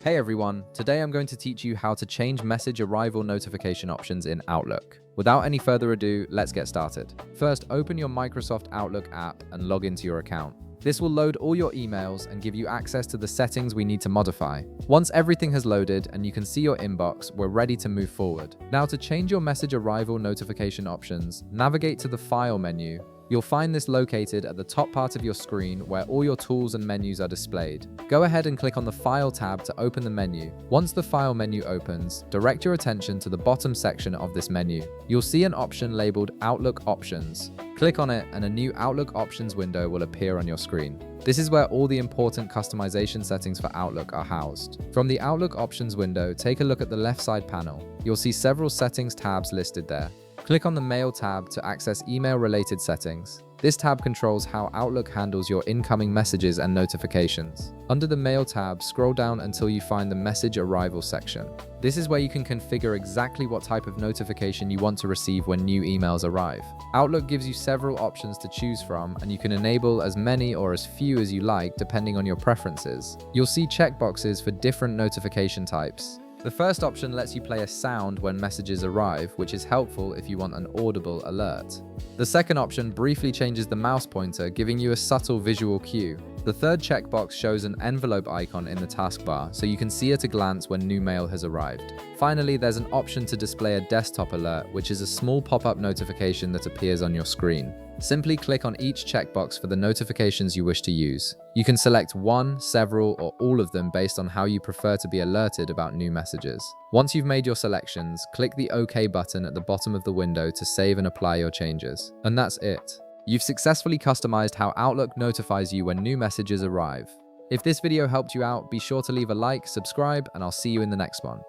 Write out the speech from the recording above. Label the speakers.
Speaker 1: Hey everyone, today I'm going to teach you how to change message arrival notification options in Outlook. Without any further ado, let's get started. First, open your Microsoft Outlook app and log into your account. This will load all your emails and give you access to the settings we need to modify. Once everything has loaded and you can see your inbox, we're ready to move forward. Now to change your message arrival notification options, navigate to the File menu. You'll find this located at the top part of your screen where all your tools and menus are displayed. Go ahead and click on the File tab to open the menu. Once the File menu opens, direct your attention to the bottom section of this menu. You'll see an option labeled Outlook Options. Click on it and a new Outlook Options window will appear on your screen. This is where all the important customization settings for Outlook are housed. From the Outlook Options window, take a look at the left side panel. You'll see several settings tabs listed there. Click on the Mail tab to access email-related settings. This tab controls how Outlook handles your incoming messages and notifications. Under the Mail tab, scroll down until you find the Message Arrival section. This is where you can configure exactly what type of notification you want to receive when new emails arrive. Outlook gives you several options to choose from, and you can enable as many or as few as you like depending on your preferences. You'll see checkboxes for different notification types. The first option lets you play a sound when messages arrive, which is helpful if you want an audible alert. The second option briefly changes the mouse pointer, giving you a subtle visual cue. The third checkbox shows an envelope icon in the taskbar, so you can see at a glance when new mail has arrived. Finally, there's an option to display a desktop alert, which is a small pop-up notification that appears on your screen. Simply click on each checkbox for the notifications you wish to use. You can select one, several, or all of them based on how you prefer to be alerted about new messages. Once you've made your selections, click the OK button at the bottom of the window to save and apply your changes. And that's it. You've successfully customized how Outlook notifies you when new messages arrive. If this video helped you out, be sure to leave a like, subscribe, and I'll see you in the next one.